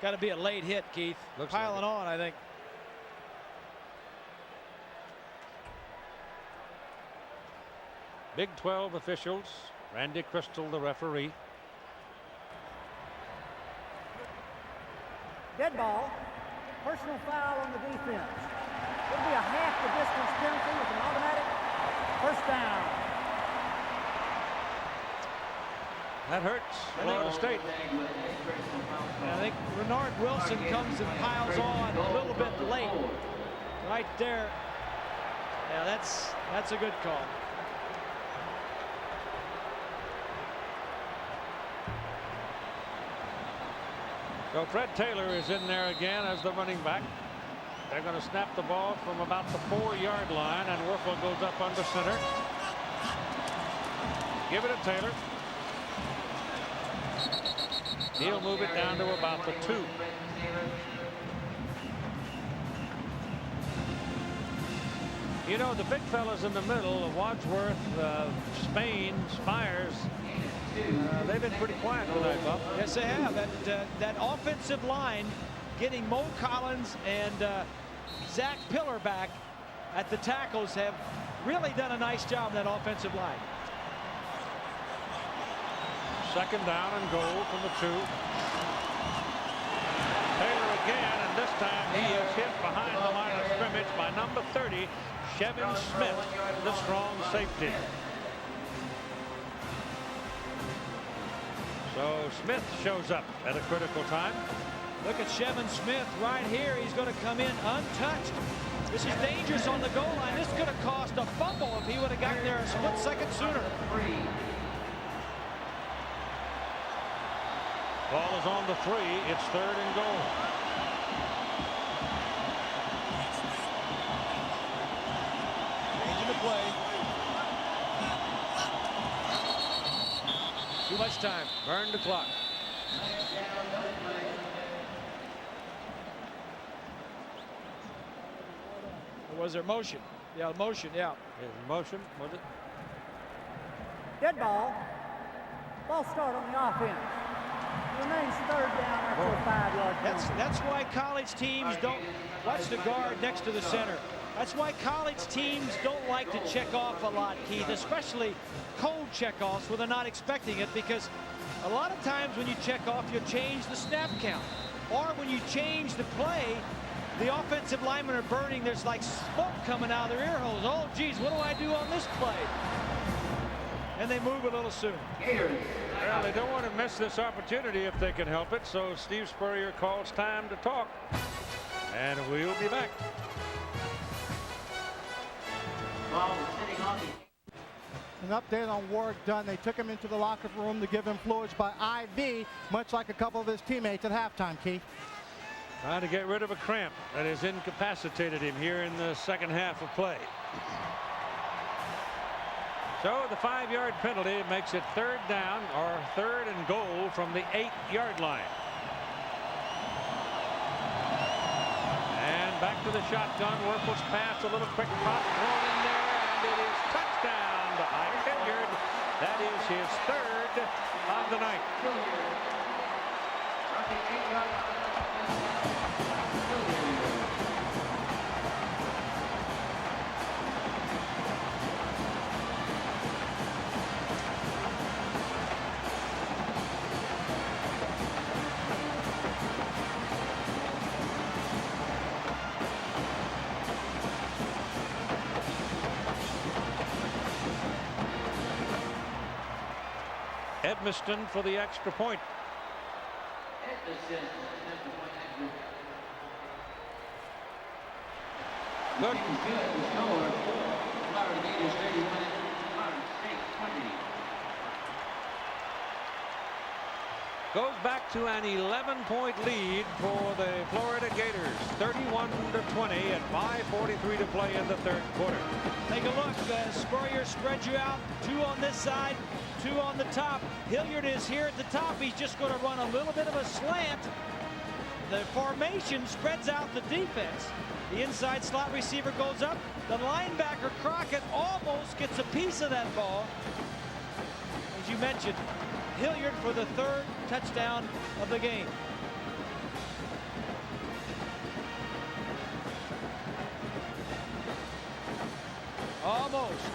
Got to be a late hit, Keith. Looks Piling on, I think. Big 12 officials. Randy Crystal, the referee. Dead ball. Personal foul on the defense. It'll be a half the distance penalty with an automatic first down. That hurts Florida State. I think Renard Wilson comes and piles on a little bit late. Right there. Yeah, that's a good call. So Fred Taylor is in there again as the running back. They're going to snap the ball from about the 4-yard line, and Wuerffel goes up under center. Give it to Taylor. He'll move it down to about the 2. You know, the big fellas in the middle, Wadsworth, Spain, Spires, they've been pretty quiet tonight, Bob. Yes, they have. That offensive line, getting Mo Collins and Zach Pillar back at the tackles, have really done a nice job in that offensive line. Second down and goal from the 2. Taylor again, and this time he is hit behind the line of scrimmage by number 30, Chevin Smith, the strong safety. So Smith shows up at a critical time. Look at Chevin Smith right here. He's going to come in untouched. This is dangerous on the goal line. This could have cost a fumble if he would have gotten there a split second sooner. Ball is on the 3. It's 3rd and goal. Changing the play. Too much time. Burn the clock. Or was there motion? Yeah, motion, yeah. Motion, was it? Dead ball. Ball start on the offense. Remains 3rd down after a 5-yard penalty. That's why college teams don't watch the guard next to the center. That's why college teams don't like to check off a lot, Keith, especially cold checkoffs where they're not expecting it, because a lot of times when you check off, you change the snap count. Or when you change the play, the offensive linemen are burning. There's like smoke coming out of their ear holes. Oh, geez, what do I do on this play? And they move a little soon. Well, they don't want to miss this opportunity if they can help it. So Steve Spurrier calls time to talk. And we'll be back. An update on Warrick Dunn. They took him into the locker room to give him fluids by IV, much like a couple of his teammates at halftime, Keith. Trying to get rid of a cramp that has incapacitated him here in the second half of play. So the 5-yard penalty makes it 3rd down, or 3rd and goal from the 8-yard line. And back to the shotgun. Wuerffel's pass, a little quick pop thrown in there, and it is touchdown by Hilliard. That is his 3rd of the night. Edmiston for the extra point. Good. Goes back to an 11-point lead for the Florida Gators. 31-20 and 5:43 to play in the 3rd quarter. Take a look. Spurrier spreads you out. 2 on this side, 2 on the top. Hilliard is here at the top. He's just going to run a little bit of a slant. The formation spreads out the defense. The inside slot receiver goes up. The linebacker Crockett almost gets a piece of that ball. As you mentioned, Hilliard for the 3rd touchdown of the game. almost.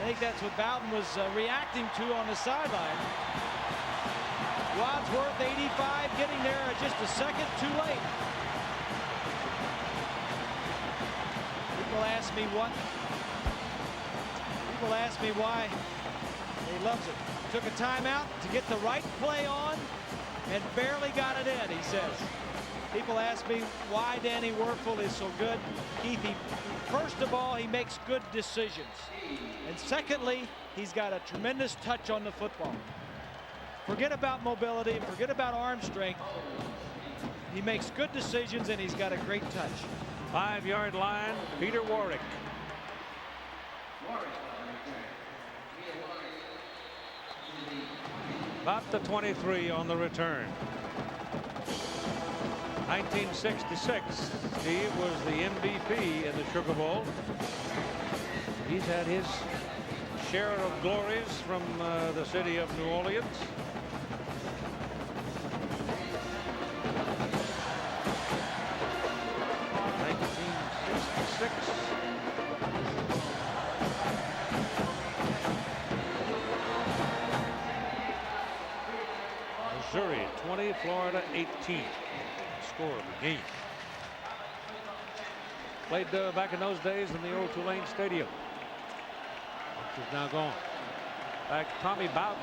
I think that's what Bowden was reacting to on the sideline. Wadsworth, 85, getting there just a second too late. People ask me why he loves it. Took a timeout to get the right play on and barely got it in, he says. People ask me why Danny Wuerffel is so good. Keith, first of all, he makes good decisions. And secondly, he's got a tremendous touch on the football. Forget about mobility, forget about arm strength. He makes good decisions and he's got a great touch. 5-yard line, Peter Warrick. About the 23 on the return. 1966, Steve was the MVP in the Sugar Bowl. He's had his share of glories from the city of New Orleans. Missouri 20, Florida 18. Score of the game. Played back in those days in the old Tulane Stadium, which is now gone. In fact, Tommy Bowden,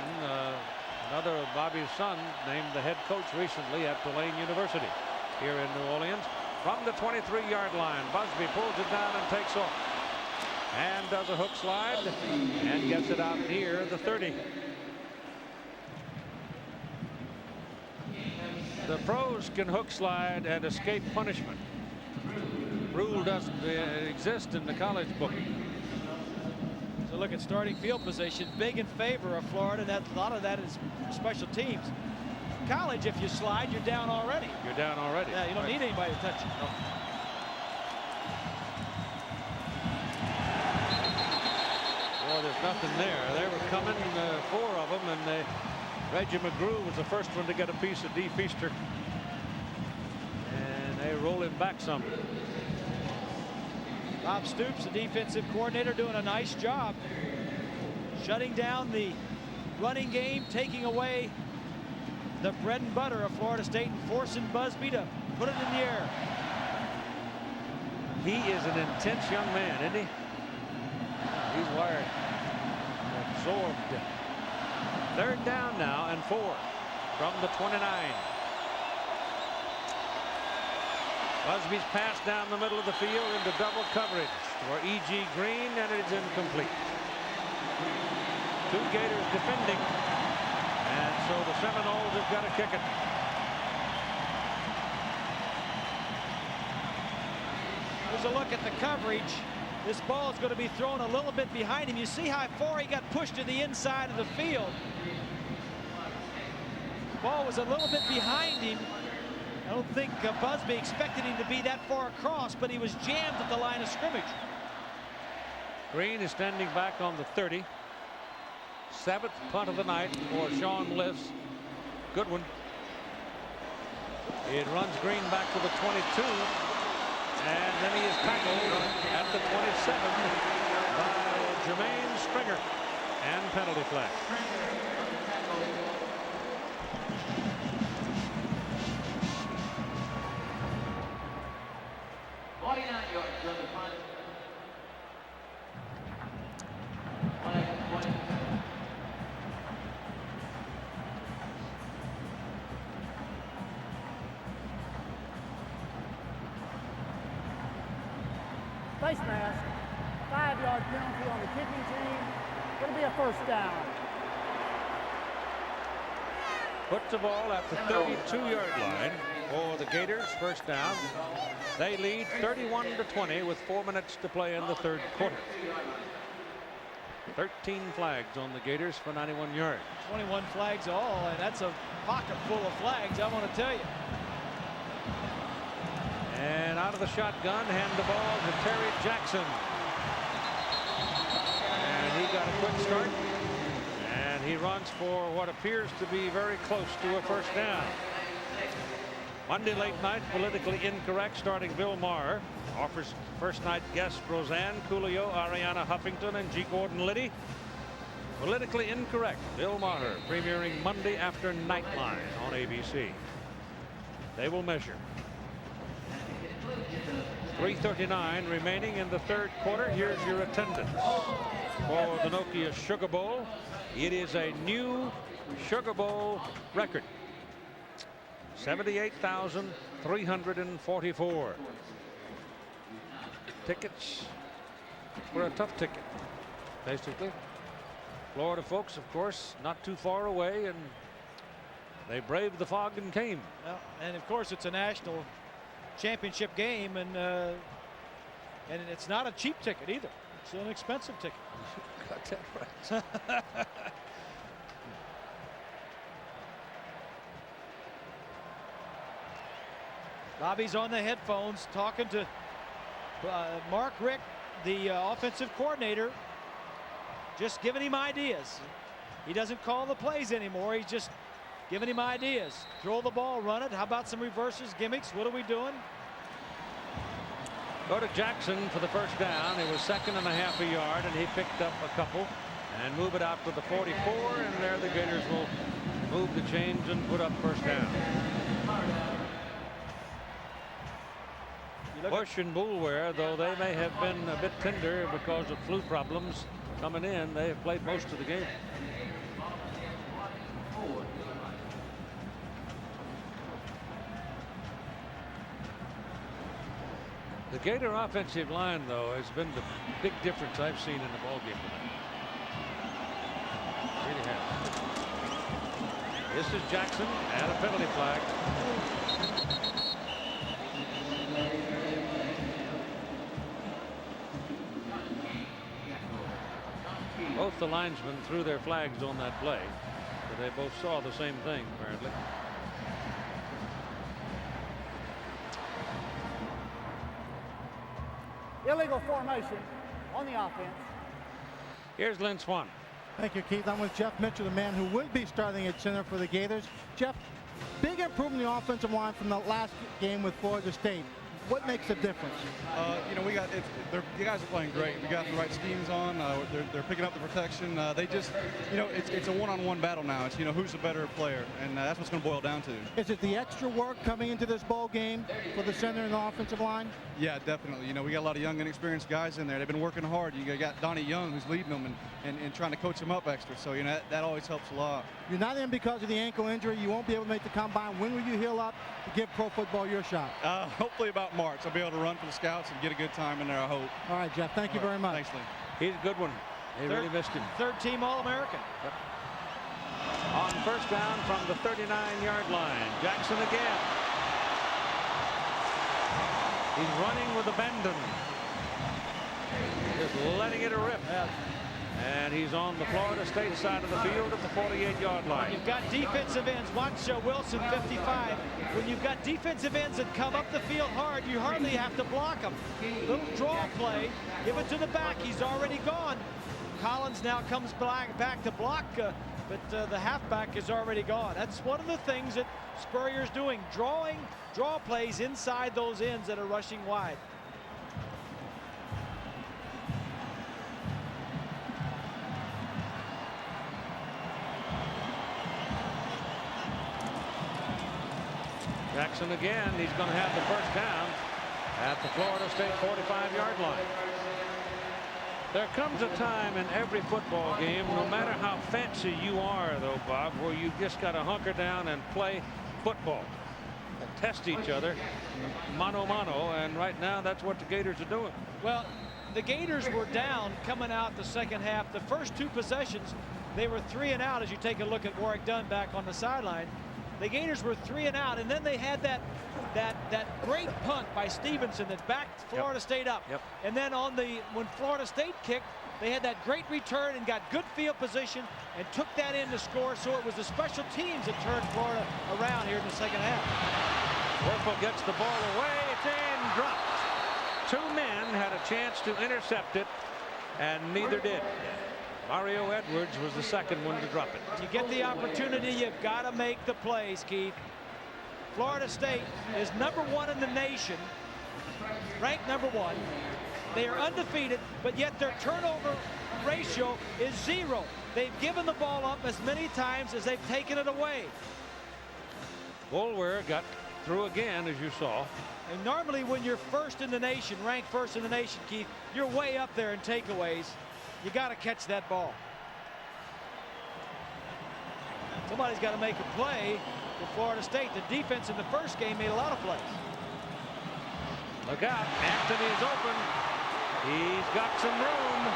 another of Bobby's son, named the head coach recently at Tulane University here in New Orleans. From the 23-yard line, Busby pulls it down and takes off. And does a hook slide and gets it out near the 30. The pros can hook slide and escape punishment. Rule doesn't exist in the college book. So look at starting field position, big in favor of Florida. A lot of that is special teams. College, if you slide, you're down already. You're down already. Yeah, you don't need anybody to touch you. No. Boy, there's nothing there. They were coming, 4 of them, and Reggie McGrew was the first one to get a piece of D. Feaster. And they roll him back some. Bob Stoops, the defensive coordinator, doing a nice job shutting down the running game, taking away the bread and butter of Florida State and forcing Busby to put it in the air. He is an intense young man, isn't he? He's wired. Absorbed. 3rd down now and 4 from the 29. Busby's pass down the middle of the field into double coverage for E.G. Green, and it is incomplete. 2 Gators defending, and so the Seminoles have got to kick it. Here's a look at the coverage. This ball is going to be thrown a little bit behind him. You see how far he got pushed to the inside of the field. The ball was a little bit behind him. I don't think Busby expected him to be that far across, but he was jammed at the line of scrimmage. Green is standing back on the 30. 7th punt of the night for Sean Bliss. Good one. It runs Green back to the 22. And then he is tackled at the 27 by Jermaine Stringer. And penalty flag. Face mask, 5-yard penalty on the kicking team. Going to be a 1st down. Puts the ball at the 32-yard line for the Gators. 1st down. They lead 31-20 with 4 minutes to play in the 3rd quarter. 13 flags on the Gators for 91 yards. 21 flags all, and that's a pocket full of flags, I want to tell you. And out of the shotgun, hand the ball to Terry Jackson. And he got a quick start. And he runs for what appears to be very close to a 1st down. Monday late night, politically incorrect, starting Bill Maher. Offers first night guests Roseanne Coolio, Ariana Huffington, and G. Gordon Liddy. Politically incorrect, Bill Maher, premiering Monday after Nightline on ABC. They will measure. 3:39 remaining in the third quarter. Here's your attendance for the Nokia Sugar Bowl. It is a new Sugar Bowl record. 78,344. Tickets were a tough ticket, basically. Florida folks, of course, not too far away, and they braved the fog and came. Well, and of course, it's a national championship game, and it's not a cheap ticket either. It's an expensive ticket. Got that right. Bobby's on the headphones talking to Mark Richt, the offensive coordinator, just giving him ideas. He doesn't call the plays anymore. He's just giving him ideas. Throw the ball, run it. How about some reverses, gimmicks? What are we doing? Go to Jackson for the first down. It was 2.5 a yard, and he picked up a couple and move it out to the 44. And there the Gators will move the chains and put up first down. Bush and Boulware, though they may have been a bit tender because of flu problems coming in, they have played most of the game. The Gator offensive line, though, has been the big difference I've seen in the ballgame tonight. Really has. This is Jackson and a penalty flag. Both the linesmen threw their flags on that play, but they both saw the same thing, apparently. Illegal formation on the offense. Here's Lynn Swann. Thank you, Keith. I'm with Jeff Mitchell, the man who will be starting at center for the Gators. Jeff, big improvement in the offensive line from the last game with Florida State. What makes a difference? You know, the guys are playing great. We got the right schemes on. They're picking up the protection. They just, you know, it's a one-on-one battle now. It's, you know, who's the better player, and that's what's going to boil down to. Is it the extra work coming into this ball game for the center and the offensive line? Yeah, definitely. You know, we got a lot of young, inexperienced guys in there. They've been working hard. You got Donnie Young, who's leading them and trying to coach them up extra. So, you know, that always helps a lot. You're not in because of the ankle injury. You won't be able to make the combine. When will you heal up to give pro football your shot? Hopefully about March. I'll be able to run for the scouts and get a good time in there, I hope. All right, Jeff. Thank you very much. Thanks, Lee. He's a good one. They really missed him. Third team All-American. Yep. On first down from the 39-yard line. Jackson again. He's running with abandon. Just letting it rip. And he's on the Florida State side of the field at the 48-yard line. You've got defensive ends. Watch Wilson, 55. When you've got defensive ends that come up the field hard, you hardly have to block them. Little draw play. Give it to the back. He's already gone. Collins now comes back to block, but the halfback is already gone. That's one of the things that Spurrier's doing, draw plays inside those ends that are rushing wide. Jackson again. He's going to have the first down at the Florida State 45-yard line. There comes a time in every football game, no matter how fancy you are, though, Bob, where you just got to hunker down and play football and test each other mano mano, and right now that's what the Gators are doing. Well, the Gators were down coming out the second half. The first two possessions, they were 3 and out as you take a look at Warrick Dunn back on the sideline. The Gators were 3 and out, and then they had that great punt by Stevenson that backed Florida State up. Yep. And then when Florida State kicked, they had that great return and got good field position and took that in to score. So it was the special teams that turned Florida around here in the second half. Werfel gets the ball away. It's in, dropped. 2 men had a chance to intercept it, and neither did. Mario Edwards was the second one to drop it. You get the opportunity, you've got to make the plays, Keith. Florida State is #1 in the nation, ranked #1. They are undefeated, but yet their turnover ratio is 0. They've given the ball up as many times as they've taken it away. Boulware got through again, as you saw. And normally when you're first in the nation, ranked first in the nation, Keith, you're way up there in takeaways. You got to catch that ball. Somebody's got to make a play for Florida State. The defense in the first game made a lot of plays. Look out, Anthony's open. He's got some room.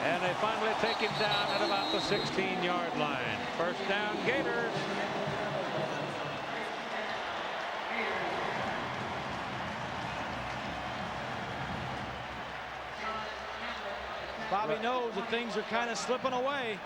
And they finally take him down at about the 16-yard line. First down, Gators. Bobby knows that things are kind of slipping away.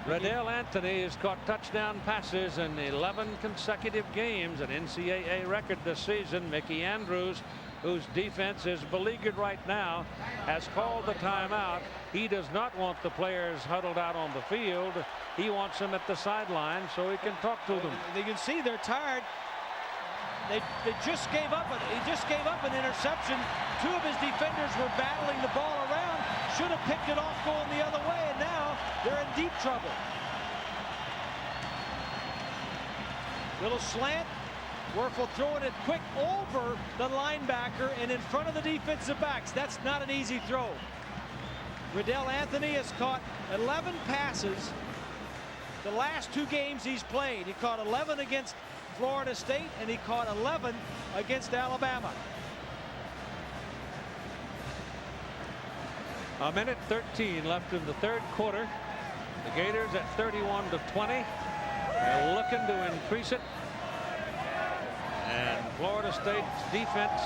Riddell Anthony has caught touchdown passes in 11 consecutive games, an NCAA record this season. Mickey Andrews, whose defense is beleaguered right now, has called the timeout. He does not want the players huddled out on the field. He wants them at the sideline so he can talk to them. You can see they're tired. They just gave up. He just gave up an interception. 2 of his defenders were battling the ball around. Should have picked it off going the other way, and now they're in deep trouble. Little slant. Wuerffel throwing it quick over the linebacker and in front of the defensive backs. That's not an easy throw. Riddell Anthony has caught 11 passes the last 2 games he's played. He caught 11 against Florida State, and he caught 11 against Alabama. A minute 13 left in the third quarter. The Gators at 31-20. They're looking to increase it. And Florida State's defense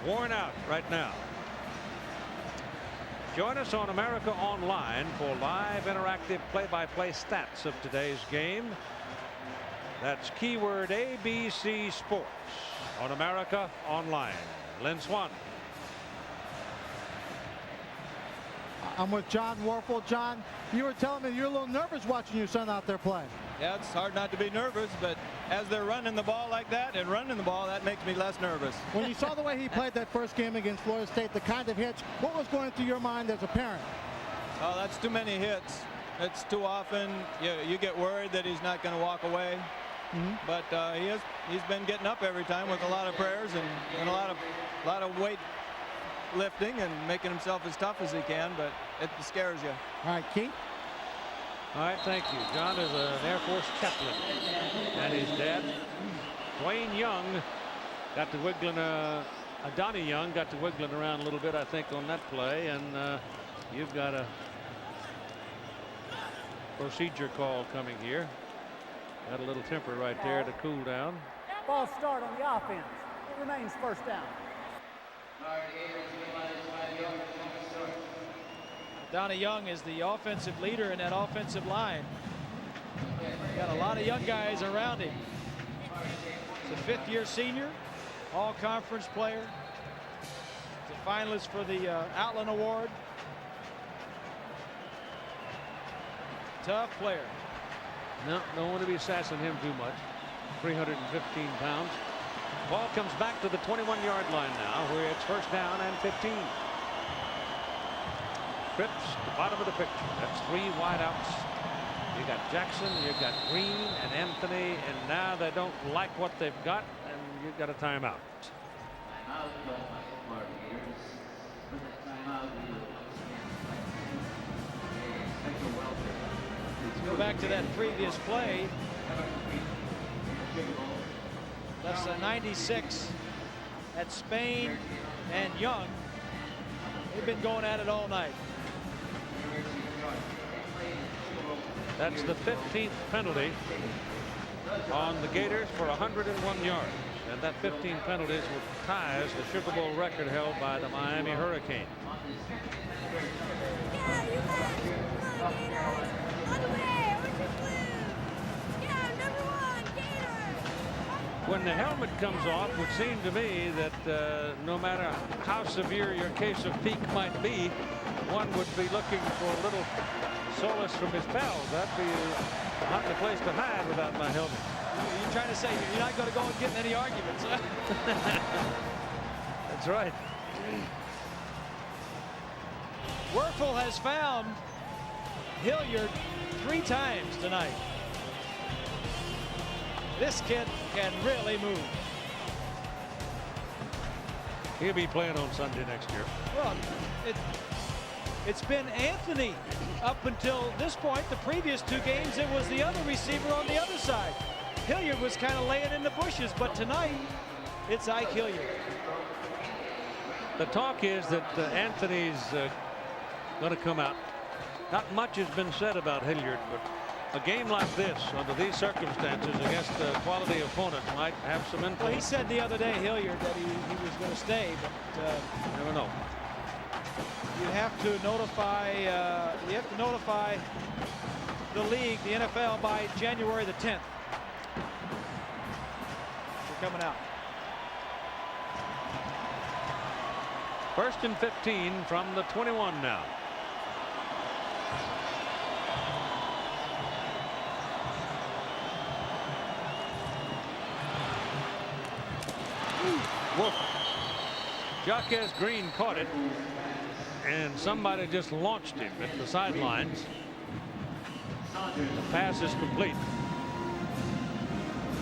worn out right now. Join us on America Online for live interactive play-by-play stats of today's game. That's keyword ABC Sports on America Online. Lynn Swan. I'm with John Wuerffel. John, you were telling me you're a little nervous watching your son out there play. Yeah, it's hard not to be nervous, but as they're running the ball like that and running the ball, that makes me less nervous. When you saw the way he played that first game against Florida State, the kind of hits, what was going through your mind as a parent? Oh, that's too many hits. It's too often. You get worried that he's not going to walk away. But he's been getting up every time with a lot of prayers and a lot of weight lifting and making himself as tough as he can, but it scares you. All right, Keith. All right, thank you. John is an Air Force chaplain, and his dad, Dwayne Young, got to wiggling. Donnie Young got to wiggling around a little bit, I think, on that play, and you've got a procedure call coming here. Got a little temper right there to cool down. Ball start on the offense. It remains first down. Donnie Young is the offensive leader in that offensive line. Got a lot of young guys around him. He's a 5th-year senior, all-conference player. He's a finalist for the Outland Award. Tough player. No, don't want to be sassing him too much. 315 pounds. Ball comes back to the 21-yard line now, where it's first down and 15. Cripps, the bottom of the picture. That's 3 wideouts. You got Jackson, you got Green and Anthony, and now they don't like what they've got, and you've got a timeout. Go back to that previous play. That's a 96 at Spain and Young. They've been going at it all night. That's the 15th penalty on the Gators for 101 yards. And that 15 penalties ties the Sugar Bowl record held by the Miami Hurricane. Yeah, you guys. Come on, Gators. On the way. Orange and blue. Yeah, #1, Gators. When the helmet comes off, it would seem to me that no matter how severe your case of pique might be, one would be looking for a little solace from his pals. That'd be not the place to hide without my helmet. You're trying to say you're not going to go and get in any arguments, huh? That's right. Wuerffel has found Hilliard 3 times tonight. This kid can really move. He'll be playing on Sunday next year. Well, it's been Anthony up until this point. The previous 2 games, it was the other receiver on the other side. Hilliard was kind of laying in the bushes, but tonight it's Ike Hilliard. The talk is that Anthony's going to come out. Not much has been said about Hilliard, but a game like this, under these circumstances, against a quality opponent, might have some influence. Well, he said the other day, Hilliard, that he was going to stay, but never know. you have to notify the league, the NFL, by January the 10th. They're coming out. 1st and 15 from the 21 now. Wolf. Jaquez Green caught it, and somebody just launched him at the sidelines. The pass is complete.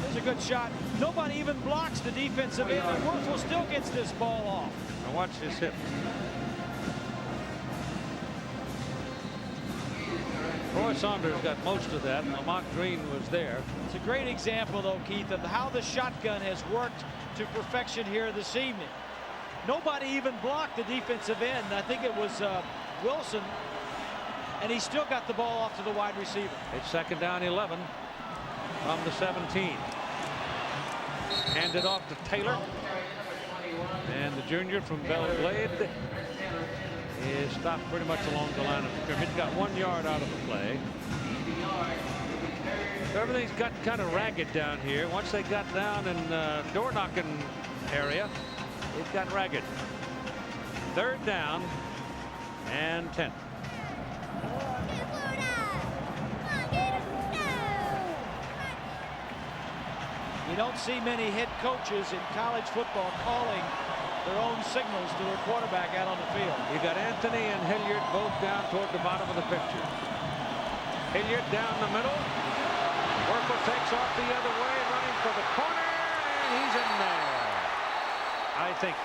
There's a good shot. Nobody even blocks the defensive end, and Wuerffel still gets this ball off. Now watch his hip. Troy Saunders got most of that. Lamont Green was there. It's a great example, though, Keith, of how the shotgun has worked to perfection here this evening. Nobody even blocked the defensive end. I think it was Wilson, and he still got the ball off to the wide receiver. It's 2nd down 11 from the 17. Handed off to Taylor, and the junior from Belle Glade is stopped pretty much along the line of scrimmage. Got 1 yard out of the play. So everything's got kind of ragged down here. Once they got down in door knocking area, it got ragged. 3rd down and 10. You don't see many head coaches in college football calling their own signals to their quarterback out on the field. You got Anthony and Hilliard both down toward the bottom of the picture. Hilliard down the middle. Wuerffel takes off the other way, running for the corner, and he's in there. I think.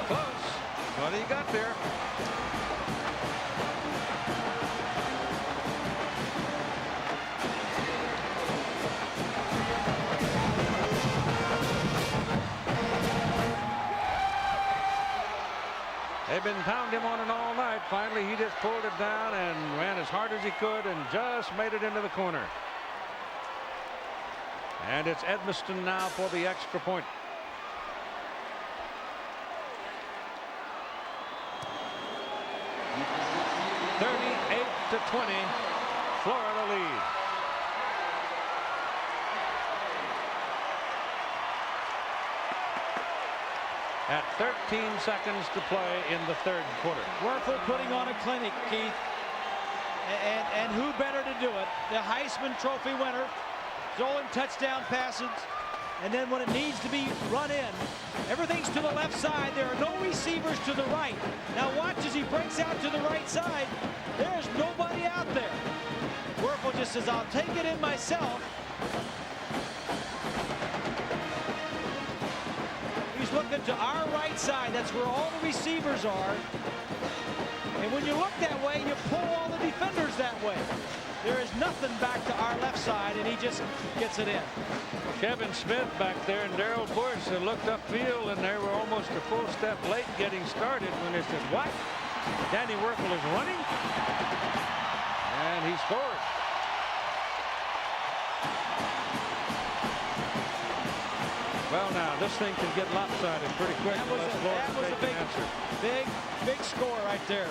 Close. What do you got there? They've been pounding him on it all night. Finally, he just pulled it down and ran as hard as he could and just made it into the corner. And it's Edmiston now for the extra point. To 20, Florida leads. At 13 seconds to play in the 3rd quarter. Wuerffel putting on a clinic, Keith. And who better to do it? The Heisman Trophy winner, throwing touchdown passes. And then when it needs to be run in, everything's to the left side. There are no receivers to the right. Now watch as he breaks out to the right side. There's nobody out there. Wuerffel just says, I'll take it in myself. He's looking to our right side. That's where all the receivers are. And when you look that way, you pull all the defenders that way. There is nothing back to our left side, and he just gets it in. Kevin Smith back there and Darrell Bush looked upfield, and they were almost a full step late getting started when they said, what? Danny Wuerffel is running? And he scored. Well, now, this thing can get lopsided pretty quick. That was a big score right there.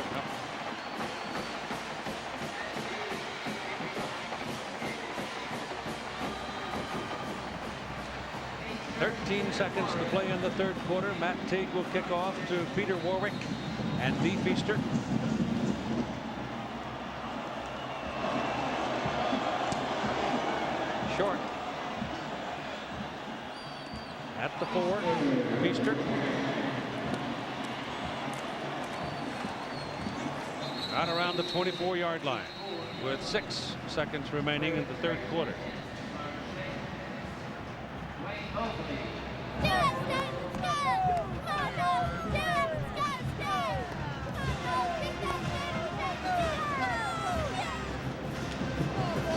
13 seconds to play in the third quarter. Matt Teague will kick off to Peter Warwick and Dee Feaster. Short. At the 4, Feaster. Right around the 24-yard line with 6 seconds remaining in the third quarter.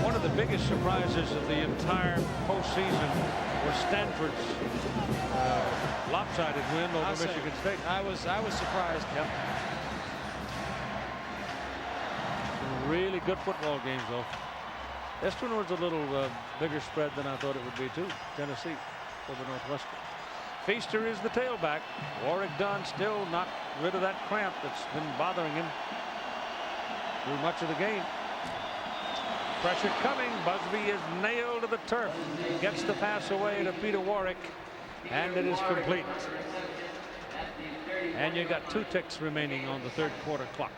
One of the biggest surprises of the entire postseason was Stanford's lopsided win over Michigan State. I was surprised. Yep. Some really good football games, though. This one was a little bigger spread than I thought it would be, too. Tennessee over Northwestern. Feaster is the tailback. Warwick Dunn still not rid of that cramp that's been bothering him through much of the game. Pressure coming. Busby is nailed to the turf. Gets the pass away to Peter Warwick, and it is complete. And you got 2 ticks remaining on the third quarter clock.